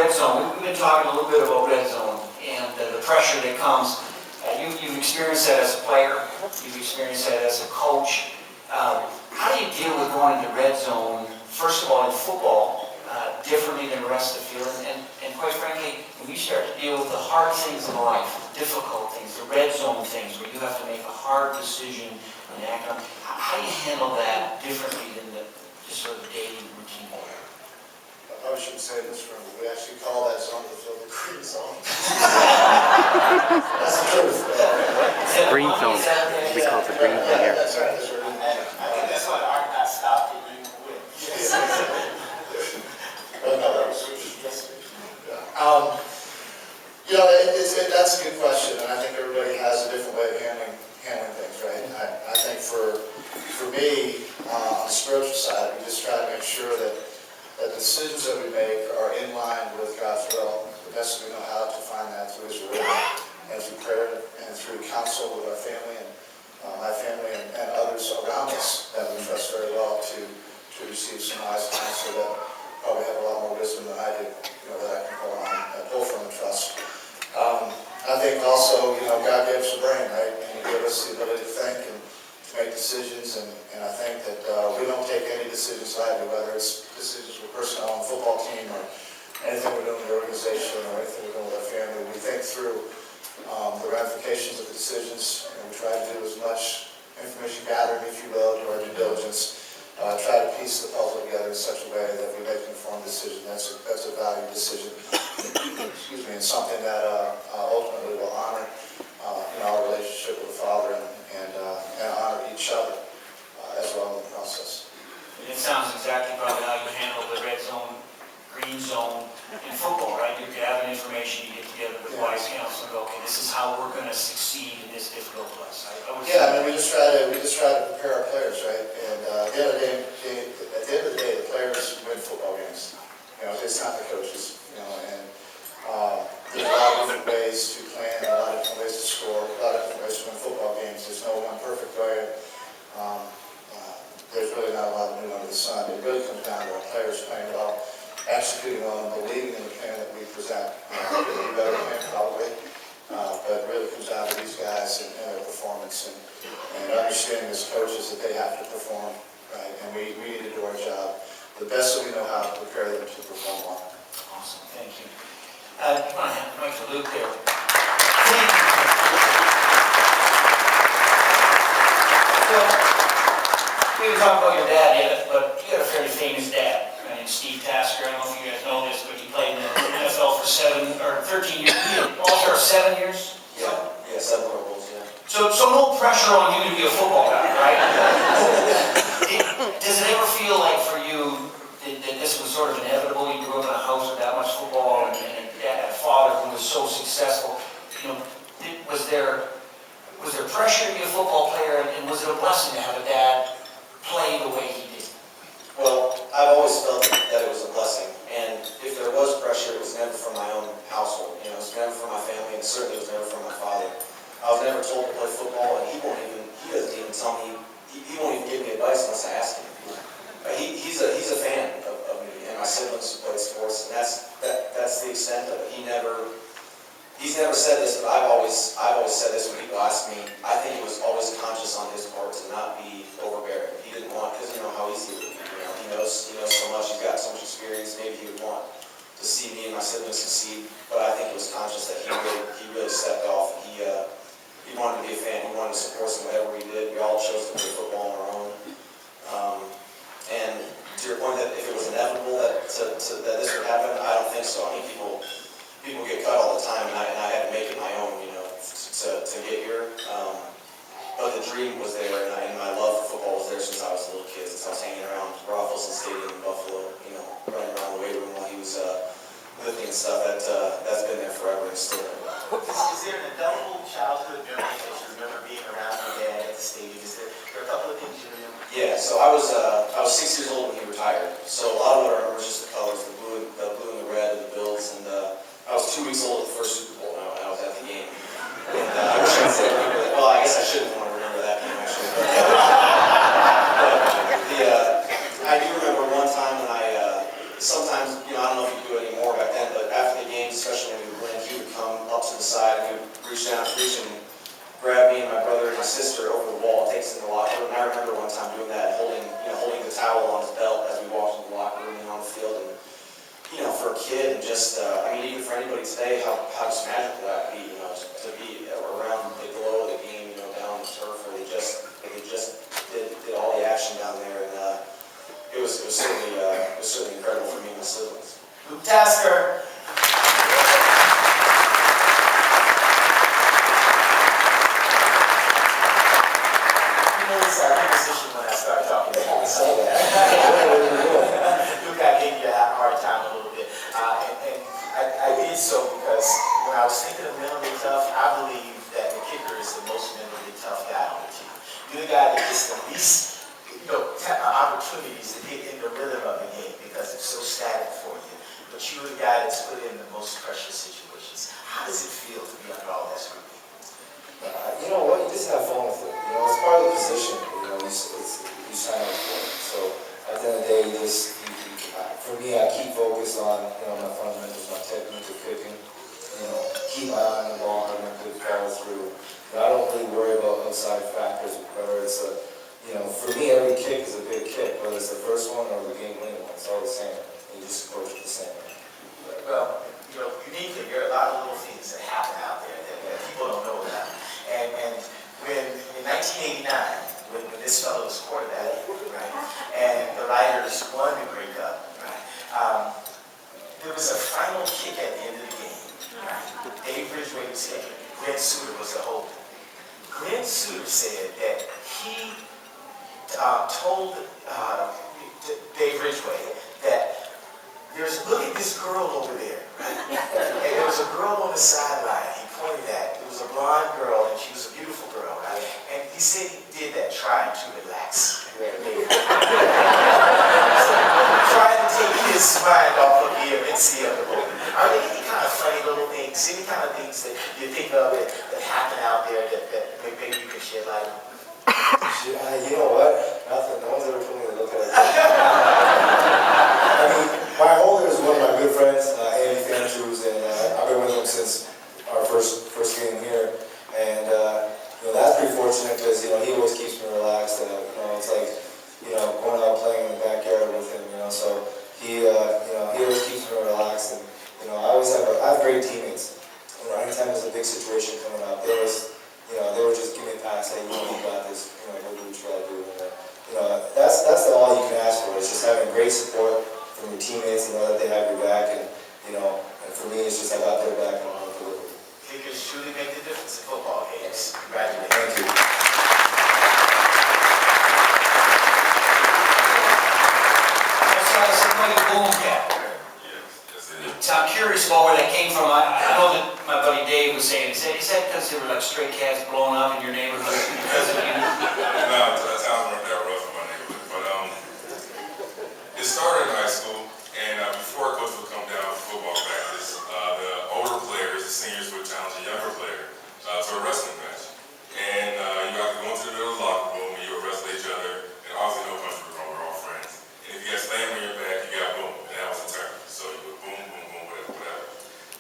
red zone. We've been talking a little bit about red zone and the pressure that comes. You've experienced that as a player. You've experienced that as a coach. How do you deal with going into red zone, first of all, in football, differently than the rest of the field? And quite frankly, when you start to deal with the hard things in life, the difficult things, the red zone things, where you have to make a hard decision and act on, how do you handle that differently than the just sort of daily routine? I probably shouldn't say this room, but we actually call that zone of the field the green zone. That's the truth. Green zone. We call it the green zone here. That's right. That's right. I think that's why the Ark got stopped and you quit. Oh, no, that was just that's a good question, and I think everybody has a different way of handling things, right? I think for me, on the spiritual side, we just try to make sure that the decisions that we make are in line with God's will. The best we know how to find that through His Word and through prayer and through counsel with our family and my family and others around us that we trust very well to receive some wise counsel that probably have a lot more wisdom than I do, that I can pull from and trust. I think also, God gave us a brain, right? And He gave us the ability to think and to make decisions, and I think that we don't take any decisions lightly, whether it's decisions with personnel on the football team or anything we're doing in the organization or anything we're doing with our family. We think through the ramifications of the decisions, and we try to do as much information gathering, if you will, do our due diligence, try to piece the puzzle together in such a way that we make an informed decision. That's a valued decision, excuse me, and something that ultimately will honor our relationship with the Father and honor each other as well in the process. And it sounds exactly probably how you handle the red zone, green zone in football, right? You're gathering information, you get together with wise counsel and go, okay, this is how we're going to succeed in this difficult place. We just try to prepare our players, right? And at the end of the day, the players win football games. It's not the coaches. And there's a lot of different ways to plan, a lot of different ways to score, a lot of different ways to win football games. There's no one perfect way. There's really not a lot of new under the sun. It really comes down to our players playing well, executing well, and believing in the plan that we present. It could be a better plan probably, but it really comes down to these guys and their performance and understanding as coaches that they have to perform, right? And we need to do our job the best that we know how to prepare them to perform well. Awesome, thank you. You want to hand the mic to Luke there. So, we didn't talk about your dad yet, but you got a fairly famous dad. Steve Tasker, I don't know if you guys know this, but he played in the NFL for 13 years. All-Star 7 years? Yeah, 7 Pro Bowls, yeah. So no pressure on you to be a football guy, right? Does it ever feel like for you that this was sort of inevitable? You grew up in a house with that much football and a father who was so successful. Was there pressure to be a football player, and was it a blessing to have a dad play the way he did? Well, I've always felt that it was a blessing, and if there was pressure, it was never from my own household. It was never from my family, and certainly it was never from my father. I was never told to play football, and he doesn't even tell me, he won't even give me advice unless I ask him. He's a fan of me and my siblings who played sports, and that's the extent of it. He's never said this, but I've always said this when people ask me. I think it was always conscious on his part to not be overbearing. He didn't want, because how easy it would be. He knows so much. He's got so much experience. Maybe he would want to see me and my siblings succeed, but I think it was conscious that he really stepped off. He wanted to be a fan. He wanted to support us in whatever we did. We all chose to play football on our own. And to your point that if it was inevitable that this would happen, I don't think so. I mean, people get cut all the time, and I had to make it my own, to get here. But the dream was there, and my love for football was there since I was a little kid. Since I was hanging around Rock Wilson Stadium in Buffalo, running around the weight room while he was lifting and stuff. That's been there forever and still there. Is there an indelible childhood memory that you remember being around your dad at the stadium? Is there a couple of things you remember? Yeah, so I was 6 years old when he retired. So a lot of what I remember is just the colors, the blue and the red, and the Bills. And I was 2 weeks old at the first Super Bowl, and I was at the game. And I wish I could say I remember that. Well, I guess I shouldn't want to remember that game actually. But I do remember one time when sometimes, I don't know if you do it anymore back then, but after games, especially when we would win, he would come up to the side and he would reach and grab me and my brother and my sister over the wall and take us in the locker room. And I remember one time doing that, holding the towel on his belt as we walked into the locker room and on the field. And for a kid, and just even for anybody today, how just magical that would be, to be around the glow of the game, down on the turf, where they just did all the action down there, and it was certainly incredible for me and my siblings. Luke Tasker. Position when I started talking to you. So, Luke, I gave you a hard time a little bit. And I did so because when I was thinking of mentally tough, I believe that the kicker is the most mentally tough guy on the team. You're the guy that gets the least opportunities to get in the rhythm of the game because it's so static for you. But you're the guy that's put in the most pressure situations. How does it feel to be under all that scrutiny? You know what? You just have fun with it. It's part of the position. You sign up for it. So at the end of the day, for me, I keep focused on my fundamentals, my technique of kicking. Keep my eye on the ball, having a good follow through. But I don't really worry about outside factors. Whether it's for me, every kick is a big kick. Whether it's the first one or the game-winning one, it's all the same. You just approach it the same way. Well, uniquely, there are a lot of little things that happen out there that people don't know about. And when in 1989, when this fellow was quarterback, right, and the Riders won the Grey Cup, right, there was a final kick at the end of the game. Right? Dave Ridgway was kicking. Glenn Suter was the holder. Glenn Suter said that he told Dave Ridgway that look at this girl over there, right? And there was a girl on the sideline. He pointed at. It was a blonde girl, and she was a beautiful girl, right? And he said he did that trying to relax. Trying to take his mind off of the immensity of the moment. Are there any kind of funny little things, any kind of things that you think of that happen out there that maybe you can shed light on? You know what? Nothing. No one's ever told me to look at it. My holder is one of my good friends, Andy Andrews, and I've been with him since our first game here. And that's pretty fortunate because he always keeps me relaxed. It's like going out playing in the backyard with him. So he always keeps me relaxed. And I have great teammates. Anytime there's a big situation coming up, they would just give me a pass. Hey, you got this. Go do what you gotta do. And, that's all you can ask for. It's just having great support from your teammates and know that they have your back. And and for me, it's just I got their back and I want to deliver. Kickers truly make the difference in football games. Congratulations. Thank you. So I'm curious about where that came from. I know that my buddy Dave was saying, is that because there were like stray cats blowing up in your neighborhood because of you? No, the towns weren't that rough in my neighborhood, but it started in high school, and before coach would come down for football practice, the older players, the seniors, would challenge a younger player to a wrestling match. And you have to go into the middle of the locker room and you would wrestle each other, and obviously no punch was wrong, we're all friends. And if you got slammed on your back, you got boom, and that was the turn. So you would boom, boom, boom, whatever.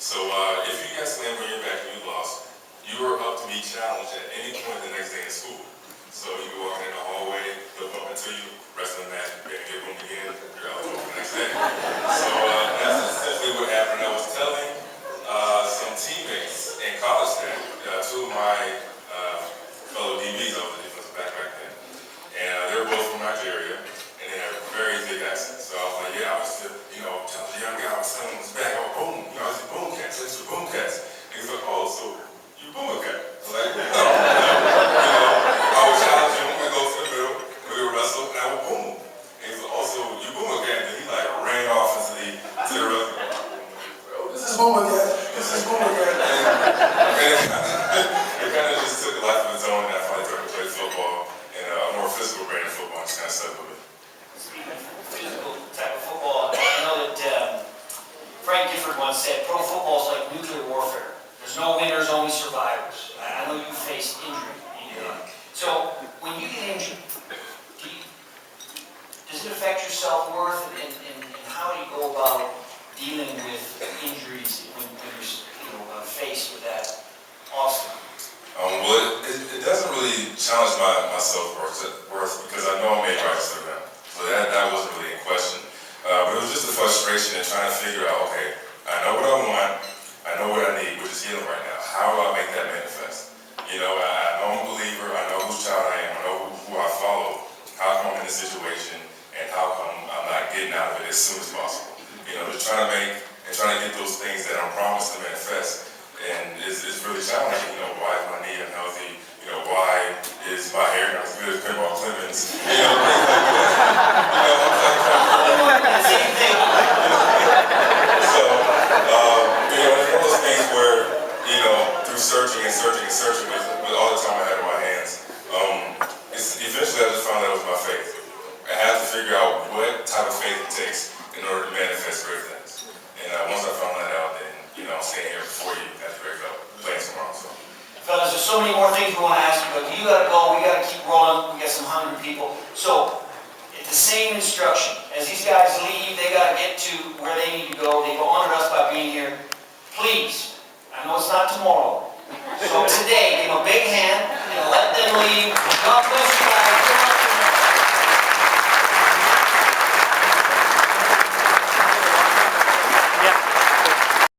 So if you got slammed on your back and you lost, you were up to be challenged at any point the next day in school. So you go walking in the hallway, they'll bump into you, wrestling match, you're going to get boom again, you're out the next day. So that's essentially what happened. I was telling some teammates in college staff, two of my fellow DBs, I was a defensive back then, and they were both from Nigeria, and they had very thick accents. So I was like, yeah, I was telling the young guy, I was telling him his back, oh, boom, I was like, boom cats, it's the boom cats. And he's like, oh, so you boom a cat? I was like, no, I would challenge him, I go to the middle, we would wrestle, and I would boom. And he's like, oh, so you boom a cat? And he like ran off into the wrestling. This is boom a cat, this is boom a cat. It kind of just took a life of its own, and I finally started to play football, and a more physical brand of football, just kind of stuck with it. Speaking of physical type of football, I know that Frank Gifford once said, pro football is like nuclear warfare. There's no winners, only survivors. I know you faced injury in your life. So when you get injured, does it affect your self-worth, and how do you go about dealing with injuries when you're faced with that obstacle? Well, it doesn't really challenge my self-worth because I know I made right to them. So that wasn't really in question. But it was just a frustration in trying to figure out, okay, I know what I want, I know what I need, which is healing right now. How do I make that manifest? You know, I know I'm a believer, I know whose child I am, I know who I follow. How come I'm in this situation, and how come I'm not getting out of it as soon as possible? You know, just trying to get those things that I'm promised to manifest. And it's really challenging, you know, why is my knee unhealthy? You know, why is my hair not as good as Pinball Clemens? You know, things like that. You know, I'm Same thing. so, you know, it's one of those things where, you know, through searching with all the time I had in my hands, eventually I just found out it was my faith. I had to figure out what type of faith it takes in order to manifest great things. And once I found that out, then, you know, I'm standing here before you at the great playing tomorrow. So. Fellas, there's so many more things we want to ask you, but you got to go. We got to keep rolling. We got some hungry people. So, it's the same instruction. As these guys leave, they got to get to where they need to go. They've honored us by being here. Please, I know it's not tomorrow. So today, give them a big hand and let them leave. God bless you.